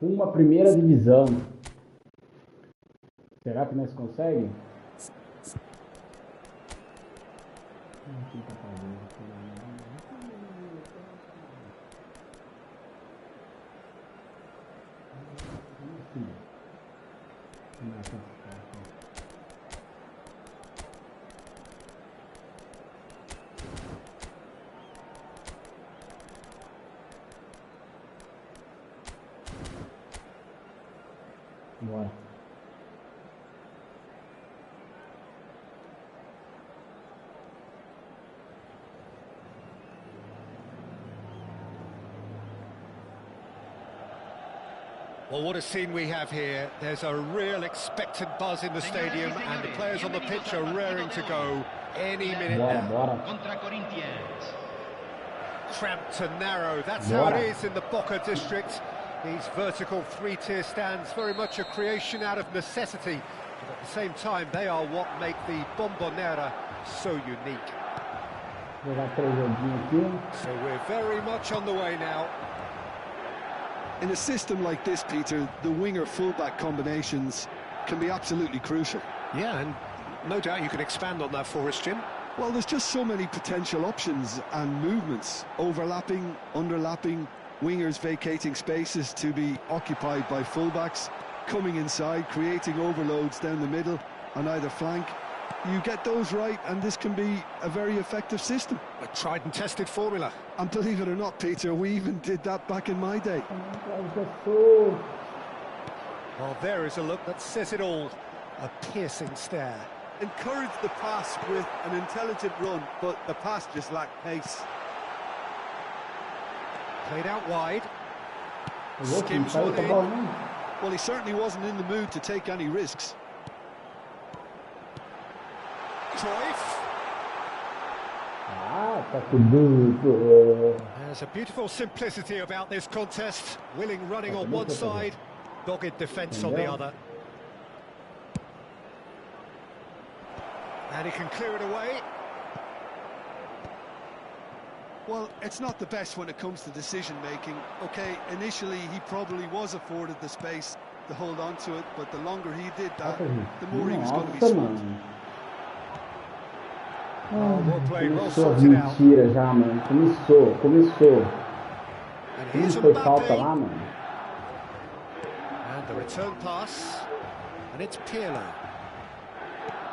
Rumo à primeira divisão. Será que nós conseguimos? Bora. Well, what a scene we have here. There's a real expectant buzz in the stadium and the players on the pitch are raring to go any minute now. Cramped and narrow, that's how it is in the Bora district. These vertical three-tier stands, very much a creation out of necessity, but at the same time they are what make the Bombonera so unique. So we're very much on the way now. In a system like this, Peter, the winger-fullback combinations can be absolutely crucial. Yeah, and no doubt you can expand on that for us, Jim. Well, there's just so many potential options and movements, overlapping, underlapping, wingers vacating spaces to be occupied by fullbacks, coming inside, creating overloads down the middle on either flank. You get those right and this can be a very effective system. A tried and tested formula. And believe it or not, Peter, we even did that back in my day. Well, there is a look that says it all. A piercing stare. Encourage the pass with an intelligent run, but the pass just lacked pace. Played out wide. Skims one in. Well, he certainly wasn't in the mood to take any risks. Cruyff. There's a beautiful simplicity about this contest. Willing running on one side, dogged defence on the other. And he can clear it away. Well, it's not the best when it comes to decision-making. OK, initially he probably was afforded the space to hold on to it, but the longer he did that, the more he was going to be swamped. Well played, well sorted out. Mentira já, mano. Começou. And here's Foi falta Mbappe. lá, mano. And the return pass. And it's Pirlo.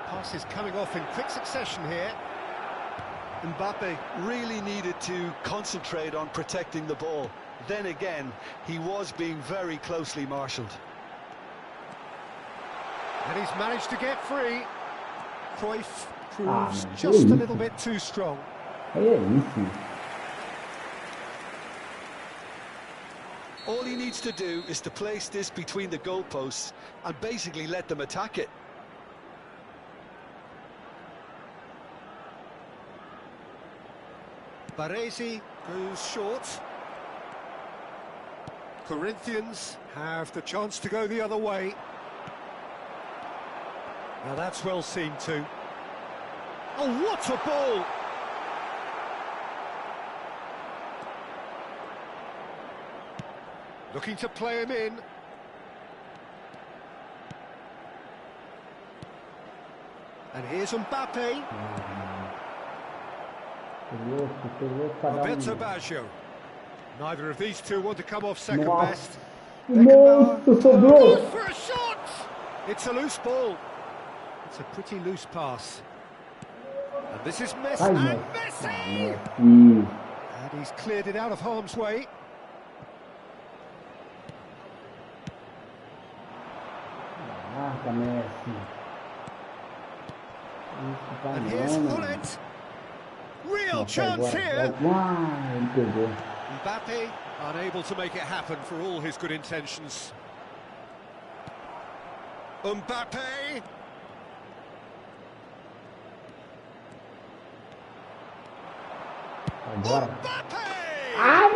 Pass is coming off in quick succession here. Mbappe really needed to concentrate on protecting the ball. Then again, he was being very closely marshalled. And he's managed to get free. Cruyff proves just a little bit too strong. All he needs to do is to place this between the goalposts and basically let them attack it. Baresi goes short. Corinthians have the chance to go the other way. Now that's well seen too. Oh, what a ball! Looking to play him in. And here's Mbappe. Roberto Baggio. Neither of these two want to come off second best. Sobrou! For a shot! It's a loose ball. It's a pretty loose pass. And this is Messi. And Messi! And he's cleared it out of harm's way. And here's Hullet. Real chance here. Mbappe unable to make it happen for all his good intentions. Mbappe. Mbappe! Ai,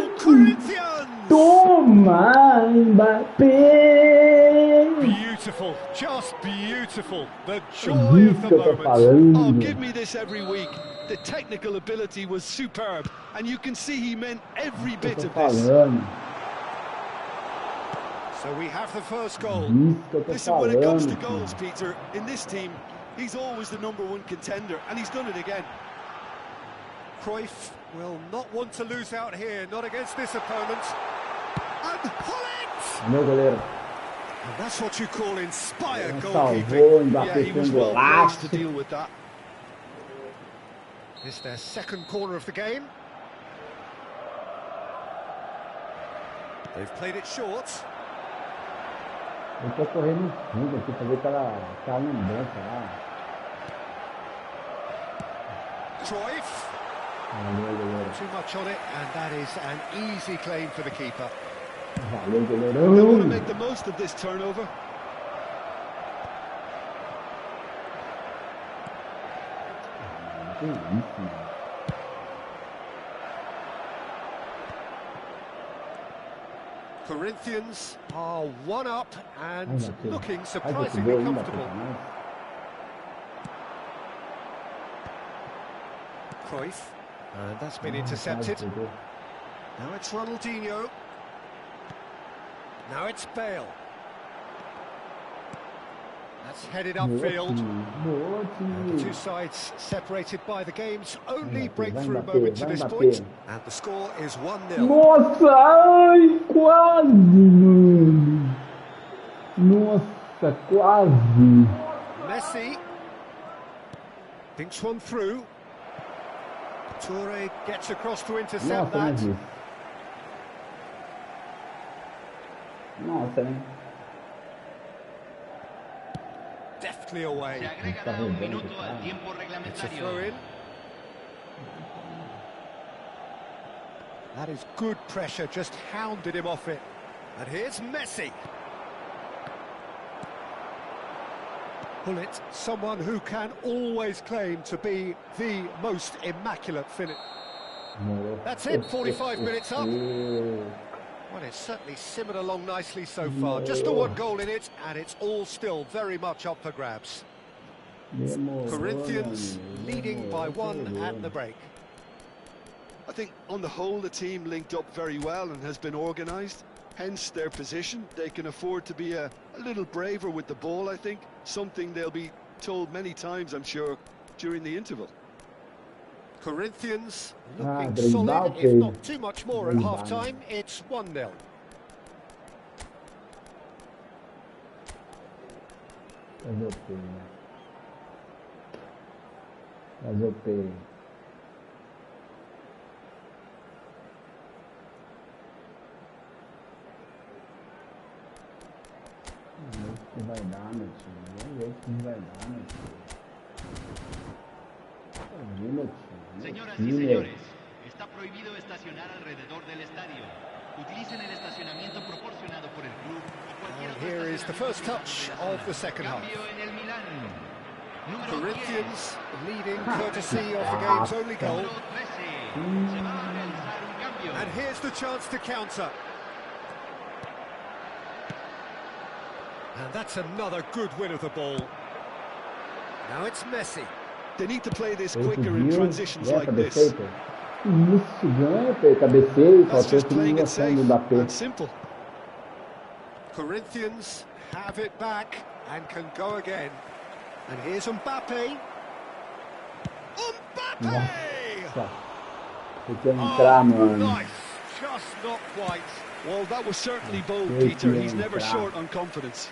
moleque! Corinthians! Toma, Mbappe! Beautiful, just beautiful. The joy of the moment. Oh, give me this every week. The technical ability was superb, and you can see he meant every bit of this. So we have the first goal. Isso que eu tô Listen, when it comes to falando, goals, filho. Peter, in this team, he's always the #1 contender, and he's done it again. Cruyff will not want to lose out here, not against this opponent. And pull it! Meu goleiro. And that's what you call inspired Salvou, goalkeeping. Yeah, Mbappé he fez was um well placed to golaço. deal with that. It's their second corner of the game. They've played it short. Eu tô correndo no fundo aqui pra ver aquela lambança lá. Cruyff, Valeu, goleiro. too much on it, and that is an easy claim for the keeper. Valeu, They want to goleirão. make the most of this turnover. Que isso, mano. Corinthians are one up and Ai, Matheus. looking Ai, que surprisingly gol, hein, comfortable. Matheus? Cruyff, and that's been Quase intercepted. pegou. Now it's Ronaldinho. Now it's Bale. That's headed Boa, upfield. time. Boa, And the two time. sides separated by the game's Vai only bater, breakthrough vai moment to bater, this vai point. bater. And the score is 1-0. Nossa, ai, quase, mano. Nossa, quase. Messi thinks one through. Toure gets across to intercept Nossa, that. né, Gil? Nossa, né? Deftly away. Se agregará un minuto al tiempo It's a reglamentario. throw in. That is good pressure, just hounded him off it. And here's Messi. Bullet, someone who can always claim to be the most immaculate finish. Demorou. That's it, 45 minutes up. Well, it's certainly simmered along nicely so far. Just the one goal in it, and it's all still very much up for grabs. Demorou, Corinthians meu leading by amigo, one demorou. at the break. I think on the whole the team linked up very well and has been organised, hence their position. They can afford to be a little braver with the ball, I think, something they'll be told many times, I'm sure, during the interval. Corinthians Ah, looking driblar, solid, okay. if not too much more at Driblar. half-time. It's 1-0. Fazer o quê, né? Fazer o quê? Vamos ver o que vai dar, meu time. Vamos ver o que vai dar, meu time. Vamos ver, meu time. Señoras Meu y time. señores, está prohibido estacionar alrededor del estadio. Utilicen el estacionamiento proporcionado por el club y cualquier And otro here is the first touch of the second half. Cambio en el Milán. Número 10, Corinthians leading courtesy of the game's only goal. número 13. Se va a realizar un cambio. And here's the chance to counter. And that's another good win of the ball. Now it's Messi. They need to play this Esse quicker in viu, transitions né, like this. cabeceio, pô. Isso, ganha, pô, cabeceio, That's faltou just playing it finalização safe do Mbappé. and simple. Corinthians have it back and can go again. And here's Mbappe. Mbappe! Nossa, tem que entrar, mano. Nice, just not quite. Well, that was certainly bold, Great Peter. He's game, never Crack. short on confidence.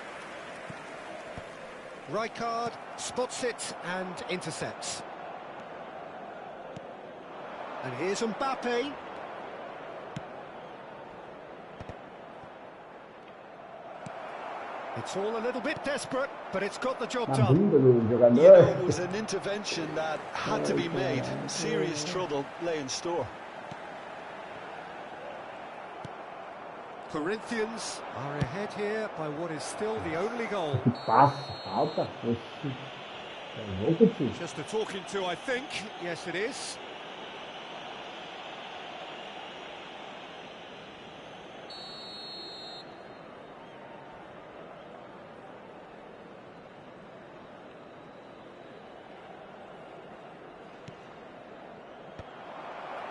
Rijkaard spots it and intercepts. And here's Mbappe. It's all a little bit desperate, but it's got the job Na done. bunda do You know, jogador. it was an intervention that had to be made. Serious trouble lay in store. Corinthians are ahead here by what is still the only goal. Que passe, falta. Oxi. É louco, tio. Just a talking to, I think. Yes, it is.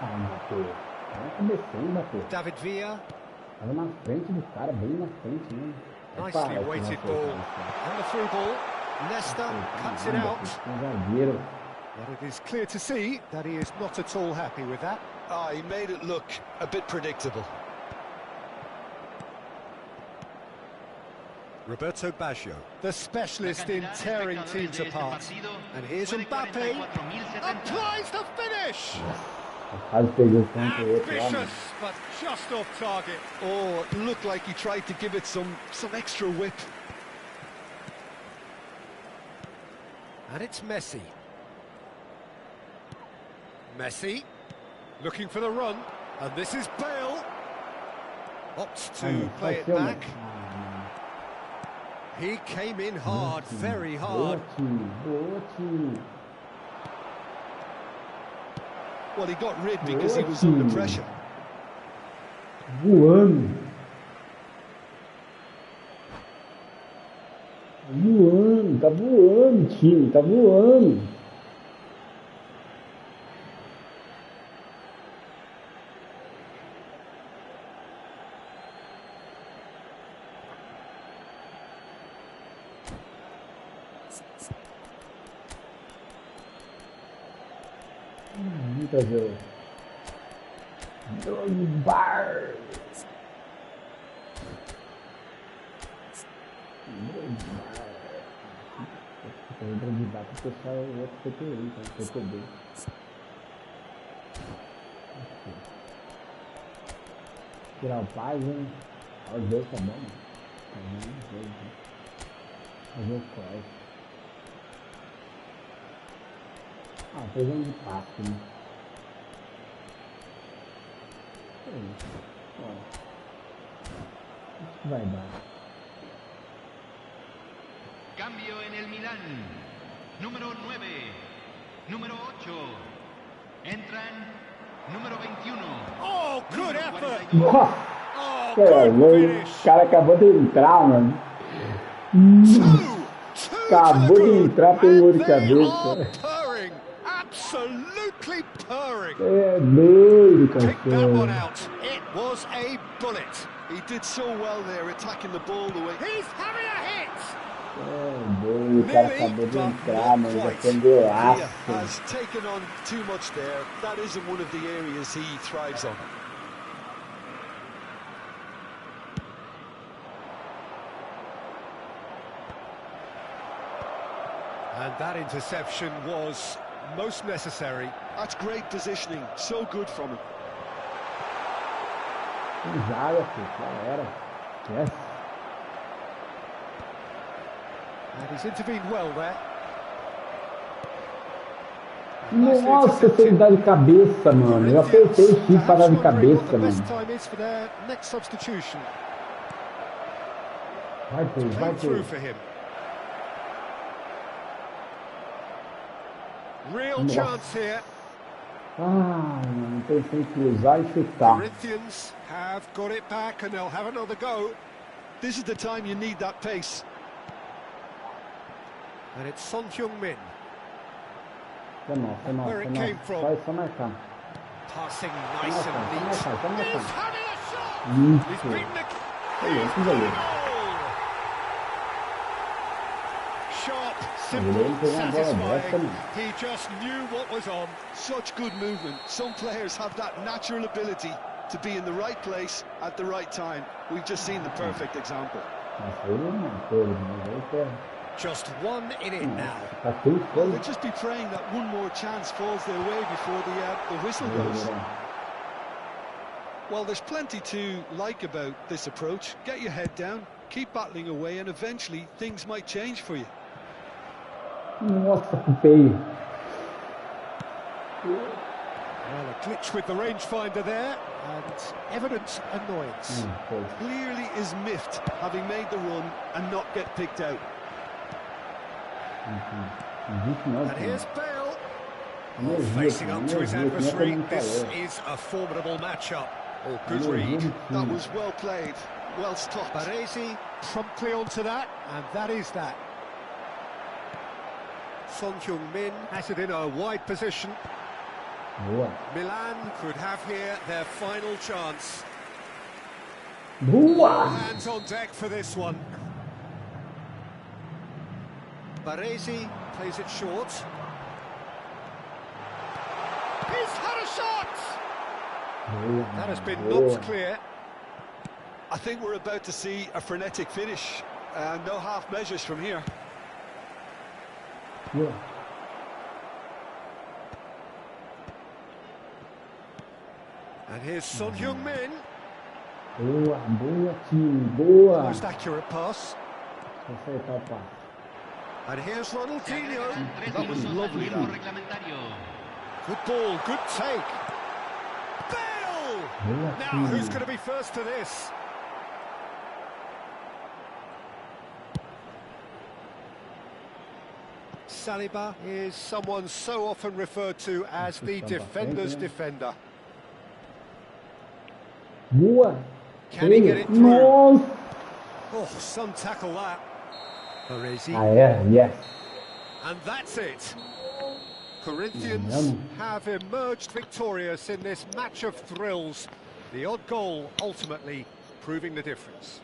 Ah, Mbappé. É cabeceio, Mbappé. David Villa. Tava na frente do cara, bem na frente, né? Nicely weighted ball. And the through ball. Nesta cuts it out. Zagueiro. But it is clear to see that he is not at all happy with that. He made it look a bit predictable. Roberto Baggio, the specialist in tearing teams apart. And here's Mbappe, applies the finish! Ambitious, but just off target. Oh, it looked like he tried to give it some extra whip. And it's Messi. Messi, looking for the run, and this is Bale. Opts to play it back. He came in hard, very hard. Well, he got rid because he was under pressure. Voando. Voando, tá voando, time, tá voando. Muitas vezes. Jogar. Para o pessoal é outro PTI, tá? PTB. Tirar o paz, hein? Às vezes tá bom. Às vezes quase. Fez um impacto, né? Isso vai dar. Cambio en el Milán. Número 9. Número 8. Entran. Número 21. Oh, good effort! Nossa! Oh, good finish! O cara acabou de entrar, mano. Acabou de entrar pelo olho de cabeça. Absolutely purring. É doido, Take that one cara. out. It was a bullet. He did so well there, attacking the ball the way. He's having a hit. É doido, o cara acabou de entrar, mano. Já foi um He golaço. has taken on too much there. That isn't one of the areas he thrives on. And that interception was most necessary. That's great positioning. So good from him. Zaga, filho. Já era. Yes. And he's intervened well there. Nossa, se ele dá de cabeça, mano. Eu apertei o chip pra dar de cabeça, mano. Vai, pô, vai, pô. Real chance here. Mano, pensei que usar e chutar. Corinthians have got it back and they'll have another go. This is the time you need that pace. And it's Son Heung-min. Foi mal, foi mal, Where foi it came mal. from. Só marcar. Passing nice and neat. Só marcar. He's having a shot. He's Isso. beaten the Que goleiro. sharp, Ele simple, pegou uma bola dessa, satisfying. mano. He just knew what was on. Such good movement. Some players have that natural ability to be in the right place at the right time. We've just seen the perfect example. Mas ele não matou, mas ele Just one in it now. tá tudo Well, feio. they'll just be praying that one more chance falls their way before the whistle goes. Well, there's plenty to like about this approach. Get your head down, keep battling away, and eventually things might change for you. Nossa, que feio. Well, a glitch with the rangefinder there, and evident annoyance. Foi. Clearly is miffed, having made the run and not get picked out. And here's Bale. Oh, facing up to his adversary. This is a formidable matchup. Oh, good read. That was well played, well stopped. Baresi promptly onto that, and that is that. Son Heung-min has it in a wide position. Boa. Milan could have here their final chance. Boa! Hands on deck for this one. Baresi plays it short. He's had a shot! Boa, That has been boa. knocked clear. I think we're about to see a frenetic finish. No half measures from here. Boa. And here's Son Heung-min. Boa, boa, time, boa. Most accurate pass. Acertar o passe. And here's Ronaldinho. That was lovely, that. Good ball, good take. Bale! Boa, Now, time. who's going to be first to this? Saliba is someone so often referred to as the defender's defender. Boa. Can he get it through? Nossa! Oh, some tackle that. Baresi. Ah, é? Yes. And that's it. Corinthians have emerged victorious in this match of thrills. The odd goal ultimately proving the difference.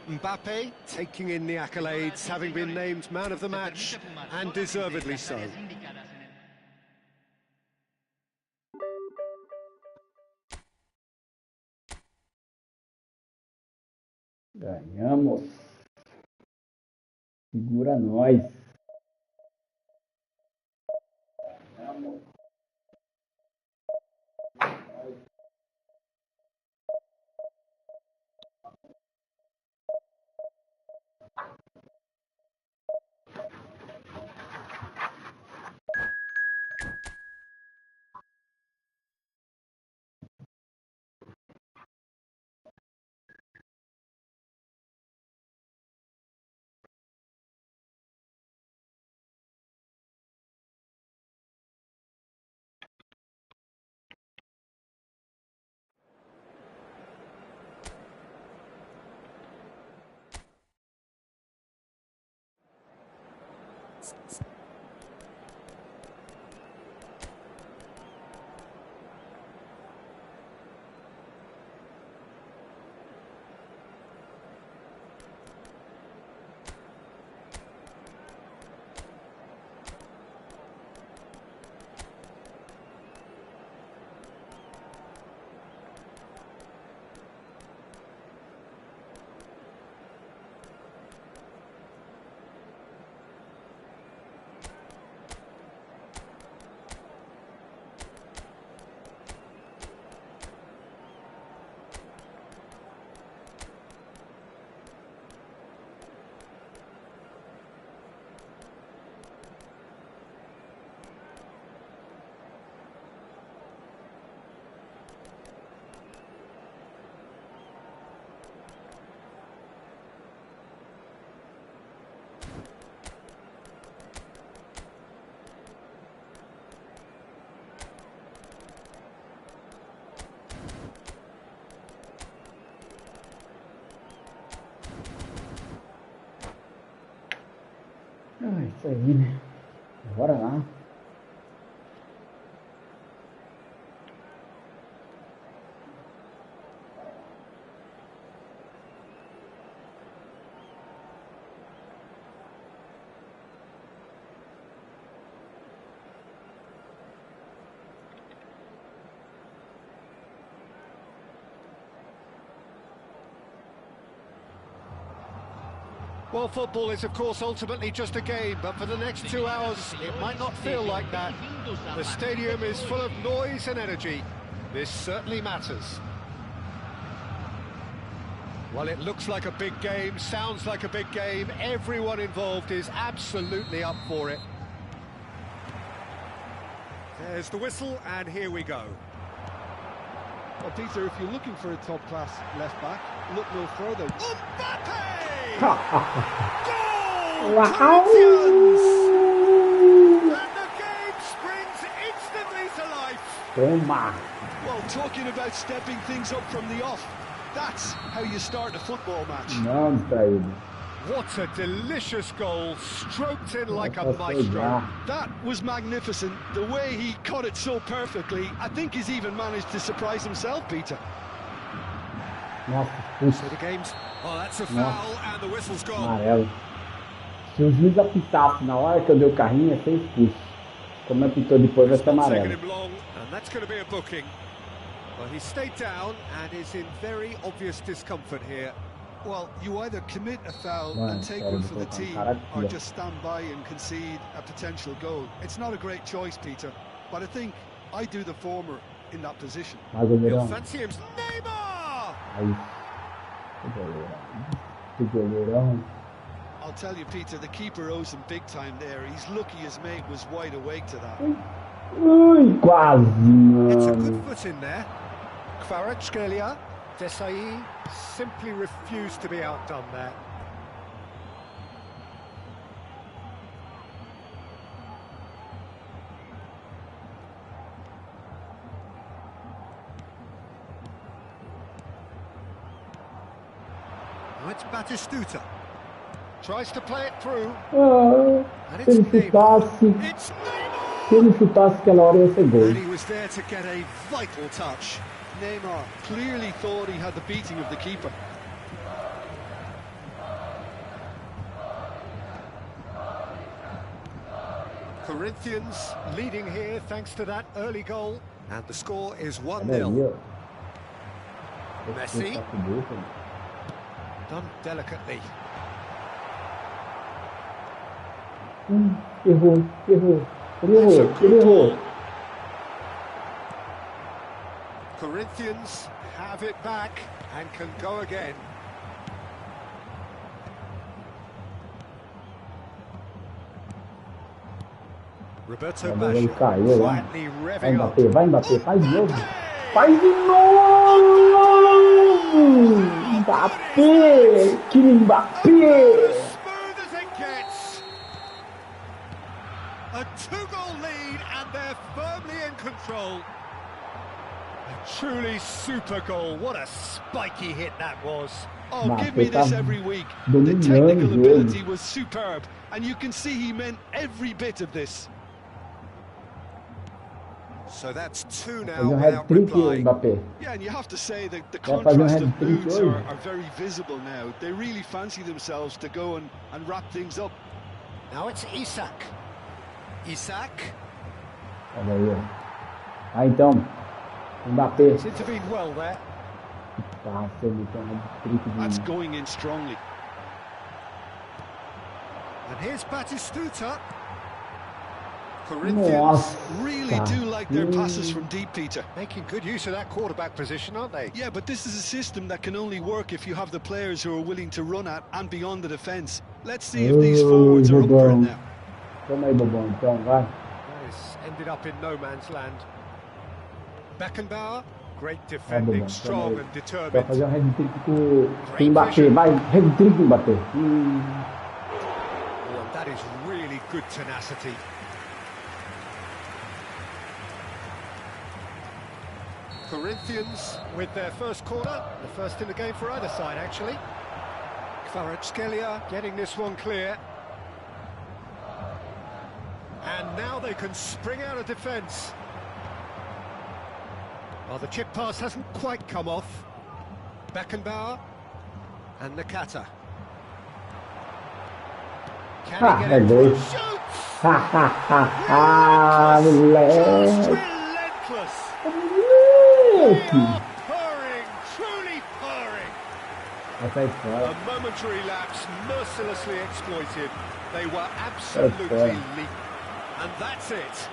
Mbappe taking in the accolades, having been named man of the match, and deservedly so. Ganhamos. Segura nós. Ganhamos. Ah, isso aí, né? Bora lá. Well, football is, of course, ultimately just a game, but for the next 2 hours, it might not feel like that. The stadium is full of noise and energy. This certainly matters. Well, it looks like a big game, sounds like a big game. Everyone involved is absolutely up for it. There's the whistle, and here we go. Well, Peter, if you're looking for a top-class left-back, look no further. Mbappe! Wow! Corinthians! And the game springs instantly to life. Toma! Well, talking about stepping things up from the off, that's how you start a football match. Não, distraído. What a delicious goal, stroked in like a Nossa, maestro. já. That was magnificent. The way he cut it so perfectly, I think he's even managed to surprise himself, Peter. Nossa, puxa, So the game's... Oh, that's a nossa, foul and the whistle's gone. amarelo. Se o juiz apitasse na hora que eu dei o carrinho, ia ser expulso. Como apitou depois, vai It's ser not taken amarelo. him long, and that's going to be a booking. Well, he stayed down and is in very obvious discomfort here. Well, you either commit a foul Mano, and take sério, one vou for the colocar um team, cara or aqui, ó. just stand by and concede a potential goal. It's not a great choice, Peter, but I think I do the former in that position. Vai, He'll goleirão. fancy him. Neymar! Aí. Que goleirão. Que goleirão. I'll tell you, Peter, the keeper owes him big time there. He's lucky his mate was wide awake to that. Ui, quase, It's a good mano. foot in there. Kvaratskhelia, Desai simply refused to be outdone there. Now it's Batistuta. Tries to play it through. Ah, And se it's ele Neymar. chutasse, It's Neymar! se ele chutasse aquela hora ia ser gol. And he was there to get a vital touch. Neymar clearly thought he had the beating of the keeper. Corinthians leading here thanks to that early goal. And the score is Olha aí, 1-0. ó. Messi. Esse toque dele, Done delicately. Errou, errou. Ele That's a errou, good ele errou. ball. Corinthians have it back and can go again. Roberto Agora ele Baggio caiu lá. quietly Vai revving up. Mbappé, vai Mbappé, faz de novo. Faz de novo! Mbappé! Que Mbappé! Smooth as it gets. A two-goal lead and they're firmly in control. A truly super goal. What a spiky hit that was. Oh, Mbappé give me this tá every week. The dominando technical o jogo. ability was superb, and you can see he meant every bit of this. So that's two Fazer now without hat-trick, reply. Mbappé. Yeah, and you have to say that the Vai fazer contrast of hat-trick moods hoje. are very visible now. They really fancy themselves to go and wrap things up. Now it's Isak. Isak Olha aí, ó. Ah, então. Mbappé. has intervened well there. Passa, ele tem um hat-trick That's de... going in strongly. And here's Batistuta. Corinthians Nossa. Really do like their passes from deep, Peter. making good use of that quarterback position, aren't they? Yeah, but this is a system that can only work if you have the players who are willing to run at and beyond the defence. Let's see if these forwards are up for it now. Toma aí, bobão, então, vai. That has ended up in no man's land. Beckenbauer, great Vai, defending, bobão, strong toma aí. and Vai determined. fazer um hat-trick com o Mbappé. Vai, hat-trick com o Mbappé. Oh, and that is really good tenacity. Corinthians with their first corner, the first in the game for either side, actually. Kvaratskhelia getting this one clear. And now they can spring out of defence. Well, the chip pass hasn't quite come off. Beckenbauer and Nakata. Can Ah, he get é it gol. through? Shoots! Ha, ha, ha, ha, Just moleque. relentless! They Moleque. are purring, truly purring. Vai sair fora. A momentary lapse mercilessly exploited. They were fora. absolutely leap. And that's it.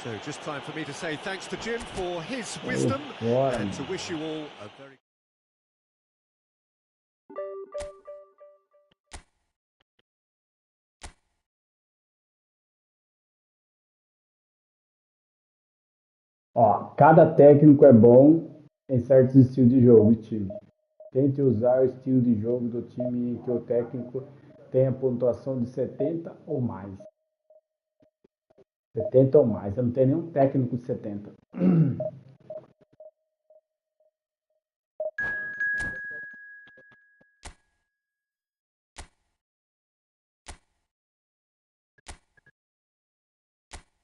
So just time for me to say thanks to Jim for his wisdom fora. and to wish you all a very... Ó, cada técnico é bom em certos estilos de jogo e time. Tente usar o estilo de jogo do time em que o técnico tenha pontuação de 70 ou mais. 70 ou mais. Eu não tenho nenhum técnico de 70.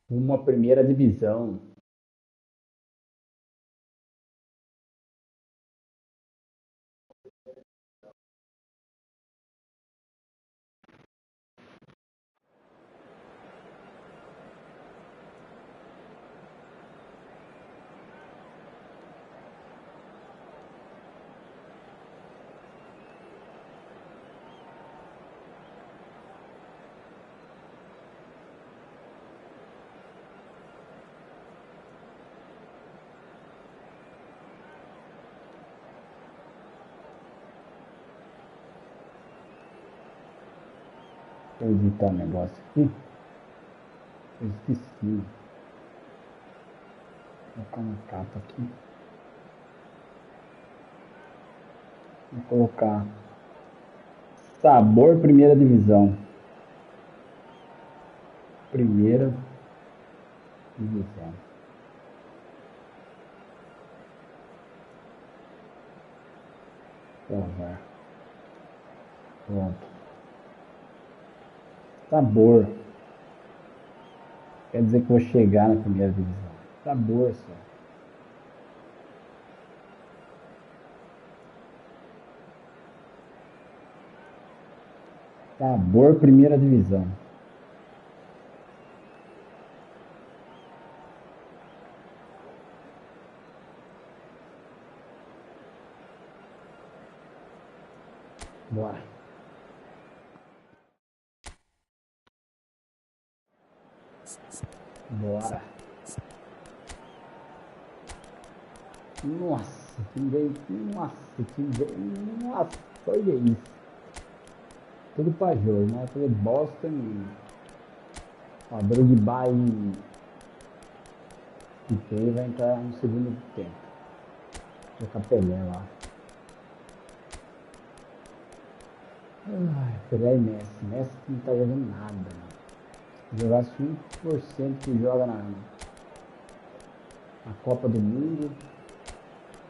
Uma primeira divisão. Deixa eu editar o negócio aqui. Eu esqueci. Vou colocar uma capa aqui. Vou colocar Sabor primeira divisão. Primeira divisão. Jogar. Pronto. Sabor. Quer dizer que vou chegar na primeira divisão. Sabor só. Sabor primeira divisão. Bora. Bora. Nossa, que veio. Nossa, que veio. Nossa, olha isso. Tudo pra jogo, né? Tudo bosta nenhuma. Ó, Drogba e Piquet vai entrar no segundo tempo. Vou colocar Pelé lá. Ai, Pelé e Messi. Messi não tá jogando nada, mano. Se jogasse 1% que joga na Copa do Mundo,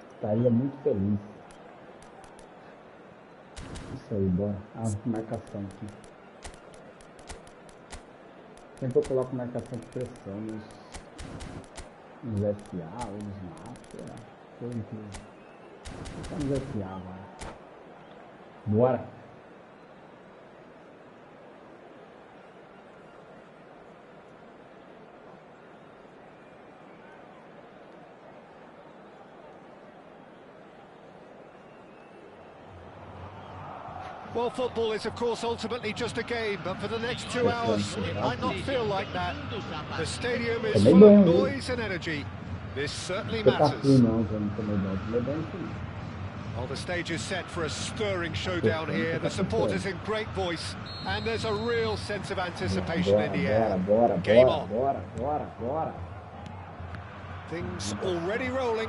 estaria muito feliz. Isso aí, bora. Marcação aqui. Sempre eu coloco marcação de pressão nos FA ou nos MAP. Vou colocar nos FA agora. Bora. Well, football is, of course, ultimately just a game, but for the next 2 hours, it might not feel like that. The stadium is full of noise and energy. This certainly matters. Well, the stage is set for a stirring showdown here. The supporters in great voice, and there's a real sense of anticipation in the air. Game on. Things already rolling.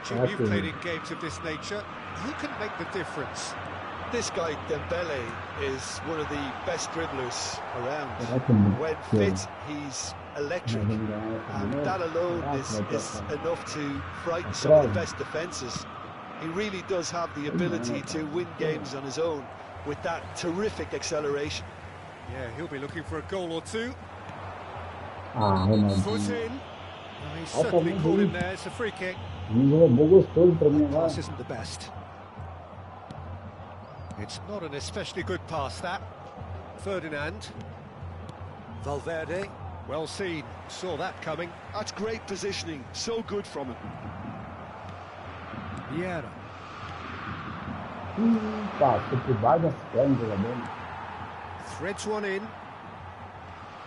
Jim, you've played in games of this nature. Who can make the difference? This guy, Dembele, is one of the best dribblers around. When fit, he's electric. And that alone is enough to frighten some of the best defences. He really does have the ability to win games on his own with that terrific acceleration. Yeah, he'll be looking for a goal or two. Foot in. Oh, he's certainly called him there. It's a free kick. The pass isn't the best. It's not an especially good pass, that. Ferdinand. Valverde. Well seen. Saw that coming. That's great positioning. So good from him. Bora. Threads one in.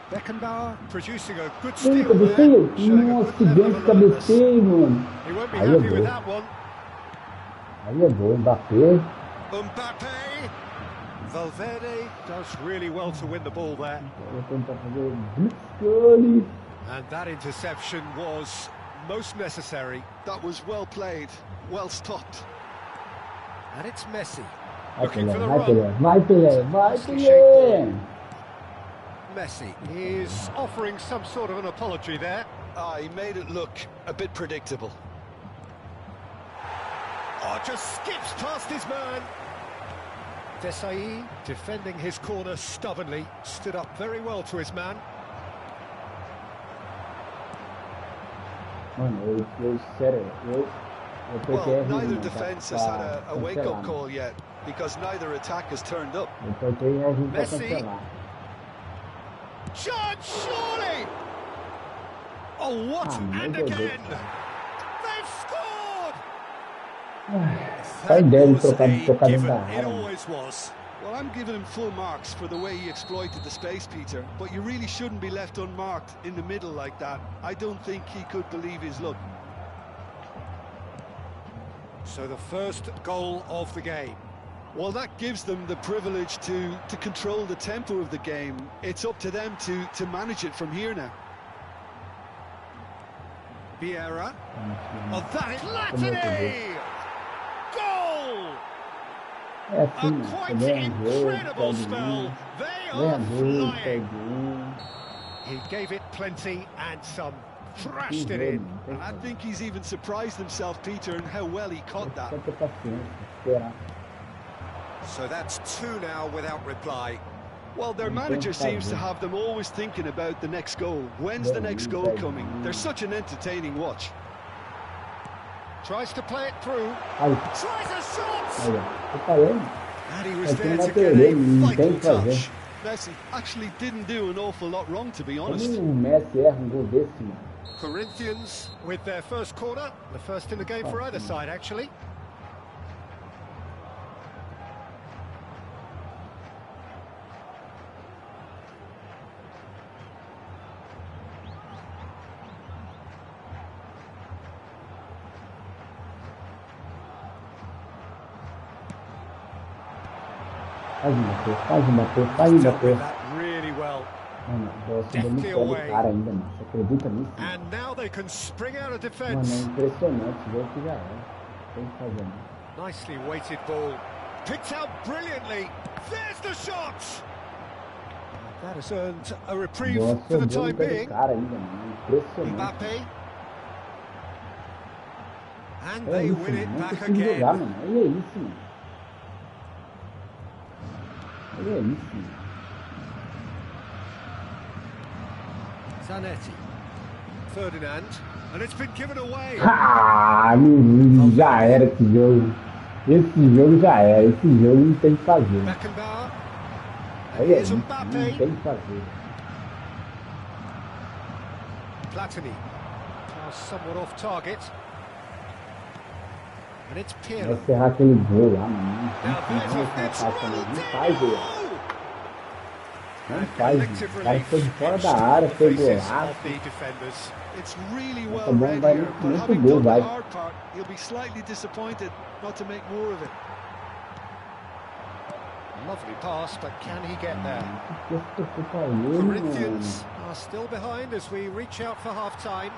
Beckenbauer producing a good steal there. Nossa, que bem que cabeceio, mano. He won't be happy with that one. Aí é gol, Mbappé. Mbappé. Valverde does really well to win the ball there. And that interception was most necessary. That was well played, well stopped. And it's Messi. Vai, Looking for the Pelé, run. vai, Pelé, vai, Pelé. Messi is offering some sort of an apology there. He made it look a bit predictable. Oh, just skips past his man. Desai defending his corner stubbornly, stood up very well to his man. Well, neither defence has had a wake-up call yet, because neither attack has turned up. Messi. Chance, surely! Oh, what? And again! They've scored! It always was. Well, I'm giving him full marks for the way he exploited the space, Peter, but you really shouldn't be left unmarked in the middle like that. I don't think he could believe his luck. So the first goal of the game. Well, that gives them the privilege to control the tempo of the game. It's up to them to manage it from here now. Bora. Oh, that is Latini! Goal! É A assim, quite ganha um jogo, incredible perde spell. um, They ganha are dois, flying. perde um. He gave it plenty and some. Thrashed Que it jogo, in. não tem And I como. think he's even surprised himself, Peter, in how well he caught that. Só ter paciência, esperar. So that's two now without reply. Well, their manager seems to have them always thinking about the next goal. When's the next goal coming? They're such an entertaining watch. Tries to play it through. Aí, Tries a shot! aí, ó. Tô falando. And he was É que there não vai to get perder, a não tem vital o que fazer. touch. Messi actually didn't do an awful lot wrong, to be honest. Como o Messi erra um gol desse, mano? Corinthians with their first corner. The first in the game for either side, actually. Faz um bater, faz um bater, faz um Dealt with bater. that really well. Mano, eu sou muito do cara ainda, mano. Você acredita nisso? Mano? And now they can spring out of Mano, é defence. impressionante. O jogo que já é. Tem que fazer, mano. Nicely weighted ball. Picked out brilliantly. There's the shot! That has earned a reprieve Nossa, for the o time jogo tá do being. cara ainda, mano. Impressionante. Mbappe. And É they isso, win it mano. Não back consigo jogar, again. mano. Olha isso, mano. Olha isso, mano. Zanetti. Ferdinand. And it's been given away. Ah, já era esse jogo. Esse jogo já era. Esse jogo não tem que fazer. Beckenbauer. And Olha here's isso, não Mbappe. tem que fazer. Platini. Now somewhat off target. And it's Vai Pirlo. encerrar aquele gol lá, mano. Now there's a... It's Não faz, velho. Ronaldinho! Não faz, mano. O cara foi de fora da área, foi golaço. It's really Tá well bom, read vai here, muito, but muito having gol, done the vai. hard part, he'll be slightly disappointed not to make more of it. Lovely pass, but can he get there? Que que tá aí, mano? Corinthians are still behind as we reach out for half-time.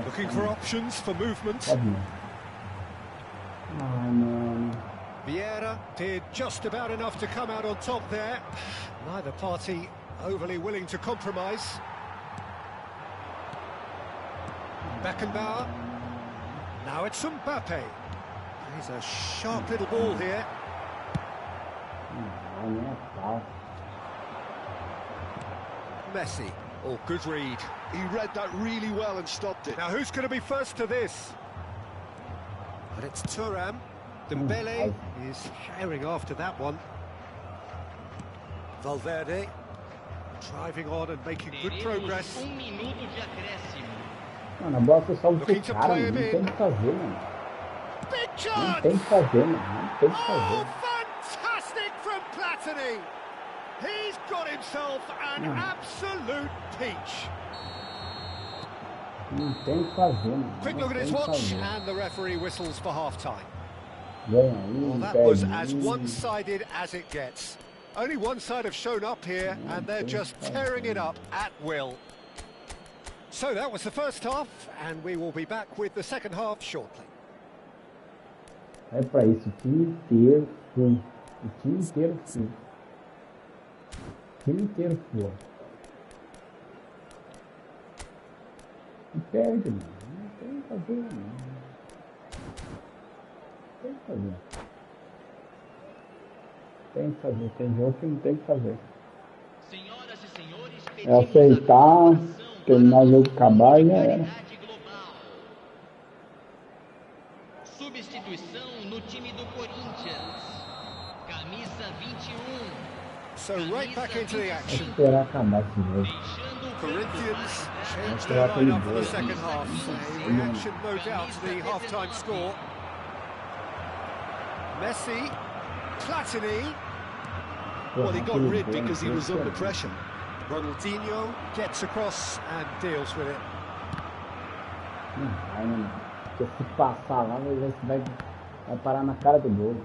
Looking for options for movement. Pode não. Ai, mano. Bora did just about enough to come out on top there. Neither party overly willing to compromise. Beckenbauer. Now it's Mbappe. He's a sharp little ball here. Ai, nem é pau. Messi. Oh, good read. He read that really well and stopped it. Now who's going to be first to this? And it's Thuram. Dembele is sharing after that one. Valverde driving on and making good progress. Minuto de acréscimo. Mano, a bola foi só do Looking to cara, play mano. Não him tem in. que fazer, mano. Big Não chance! tem que fazer, mano. Não tem que Oh, fazer. fantastic from Platini! He's got himself an absolute peach. Não tem que fazer, mano. Quick Não look at tem his que watch, fazer. and the referee whistles for half-time. Ganha aí, Well, that was perde as aí. one-sided as it gets. Only one side have shown up here, and they're just tearing it up at will. So that was the first half, and we will be back with the second half shortly. É pra isso, o time inteiro foi. O time inteiro foi. O time inteiro foi. E perde, mano. Não tem que fazer, mano. Tem que fazer. Tem que fazer. Tem jogo que não tem que fazer. Senhoras e senhores, É pedimos aceitar, a colaboração terminar o para jogo, acabar e já era. solidariedade global. Substituição no time do Corinthians. Camisa 21. So right back into the É action. esperar acabar esse jogo. Deixando o Corinthians changed That's their what I lineup for the do. second half. A reaction, no doubt, to the half-time score. Messi, Platini, Well, he got rid because he was under pressure. Ronaldinho gets across and deals with it. Não vai, né, mano? Porque se passar lá, vai parar na cara do gol.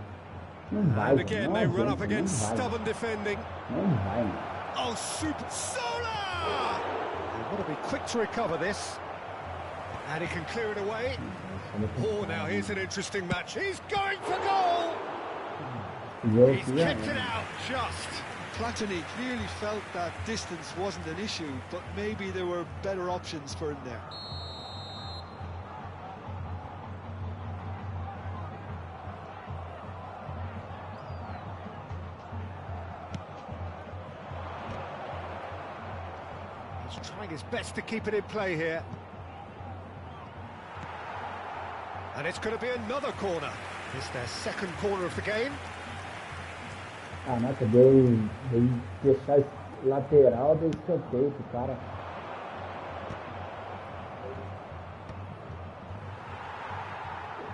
Não vai, And again they run up não against vai. stubborn defending. Não vai, mano. Oh, super Sola! They've got to be quick to recover this. And he can clear it away. Oh, now here's an interesting match. He's going for goal! He's kicked it out just. Platini clearly felt that distance wasn't an issue, but maybe there were better options for him there. He's trying his best to keep it in play here. And it's going to be another corner. It's their second corner of the game. Caraca, deu deixar lateral, deu escanteio pro cara.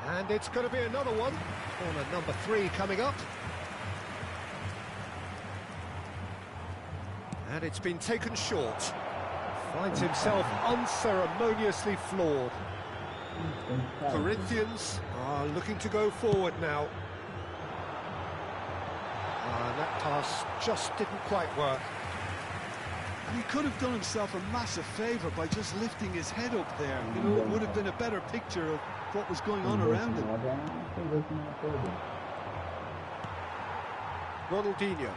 And it's going to be another one. Corner number 3 coming up. And it's been taken short. Finds himself unceremoniously floored. Corinthians are looking to go forward now. That pass just didn't quite work. And he could have done himself a massive favour by just lifting his head up there. You know, it would have been a better picture of what was going on around him. Ronaldinho.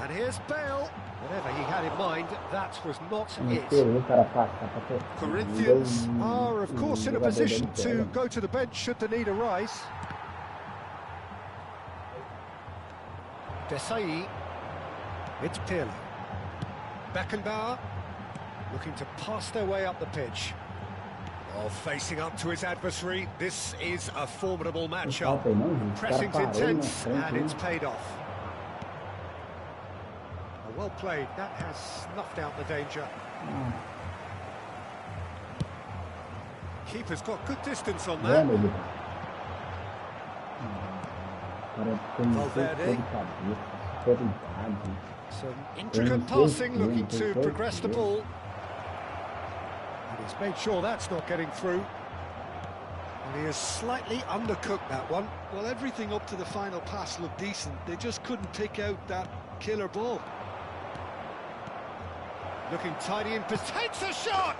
And here's Bale. Whatever he had in mind, that was not it. Corinthians are, of course, in a position to go to the bench should the need arise. Desai. It's Pirlo. Beckenbauer looking to pass their way up the pitch. Oh, facing up to his adversary. This is a formidable matchup. Pressing's intense, and it's paid off. Well played, that has snuffed out the danger. Keeper's got good distance on that. Valverde. Some intricate passing, looking to progress the ball. And he's made sure that's not getting through. And he has slightly undercooked that one. Well, everything up to the final pass looked decent. They just couldn't pick out that killer ball. Looking tidy in position, takes a shot!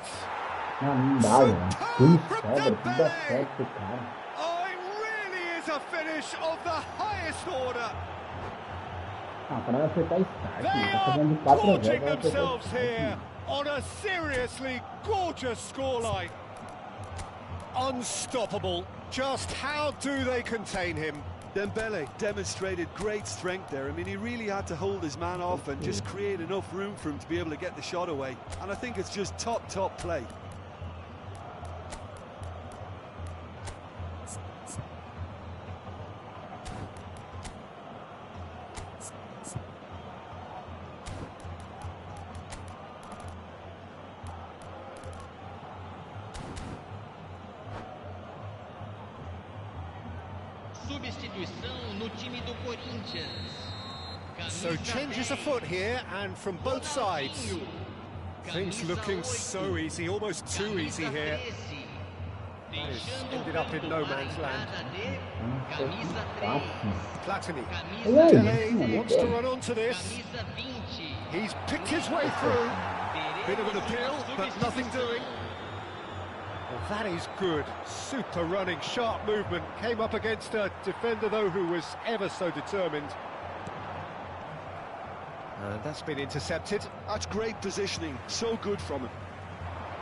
Não dá, velho. Tudo sobra, Oh, it really is a finish of the highest order. They are gorging themselves here on a seriously gorgeous scoreline. Unstoppable. Just how do they contain him? Dembele demonstrated great strength there. I mean, he really had to hold his man off and just create enough room for him to be able to get the shot away. And I think it's just top play. Substituição no time do Corinthians. So changes afoot here, and from both sides. Things looking so easy, almost too easy here. He's ended up in no man's land. Platini. Dele wants to run onto this. He's picked his way through. Bit of an appeal, but nothing doing. Well, that is good. Super running, sharp movement. Came up against a defender, though, who was ever so determined. And that's been intercepted. That's great positioning. So good from him.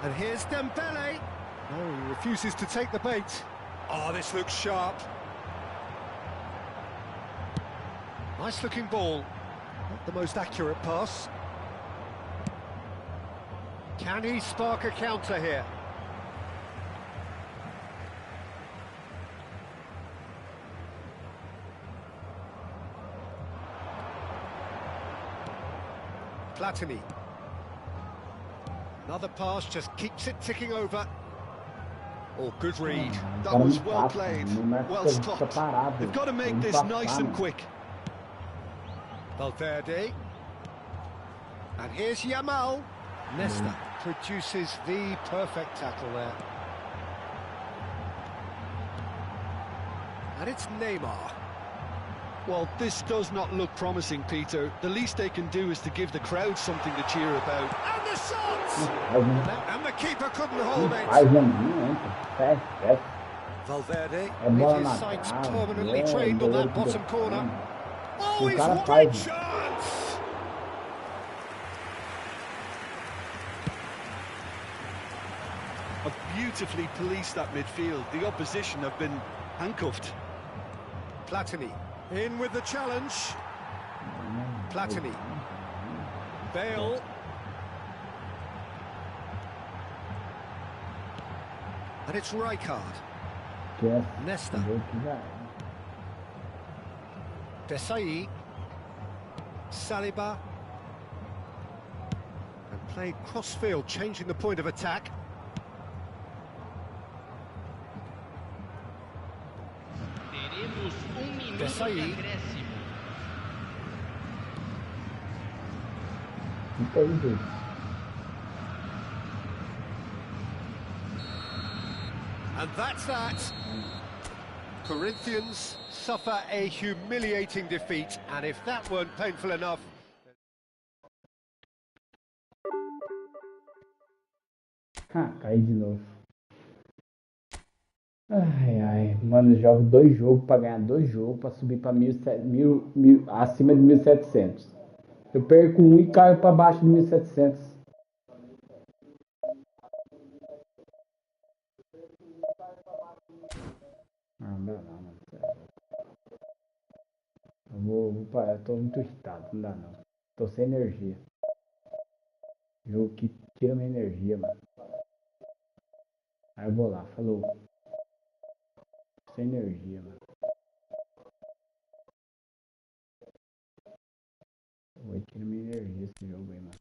And here's Dembele. No, he refuses to take the bait. Oh, this looks sharp. Nice looking ball. Not the most accurate pass. Can he spark a counter here? Platini. Another pass, just keeps it ticking over. Oh, good read. That was well played, well stopped. They've got to make this nice and quick. Valverde. And here's Yamal. Nesta produces the perfect tackle there. And it's Neymar. Well, this does not look promising, Peter. The least they can do is to give the crowd something to cheer about. And the shot! And the keeper couldn't hold it. Valverde with his sights permanently trained on that bottom corner. Oh, he's wide chance! Have beautifully policed that midfield. The opposition have been handcuffed. Platini in with the challenge. Platini. Bale. And it's Rijkaard. Nesta. Desai. Saliba. And played cross-field, changing the point of attack. Desai. And that's that. Corinthians suffer a humiliating defeat, and if that weren't painful enough... Caí de novo. Ai, mano, eu jogo 2 jogos pra ganhar 2 jogos pra subir pra acima de 1.700. Eu perco um e caio pra baixo de 1.700. Não dá não, mano. Eu tô muito irritado, não dá não. Tô sem energia. Jogo que tira minha energia, mano. Aí eu vou lá, falou. Sem energia, mano. Vai tirar minha energia esse jogo aí, mano.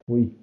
Fui.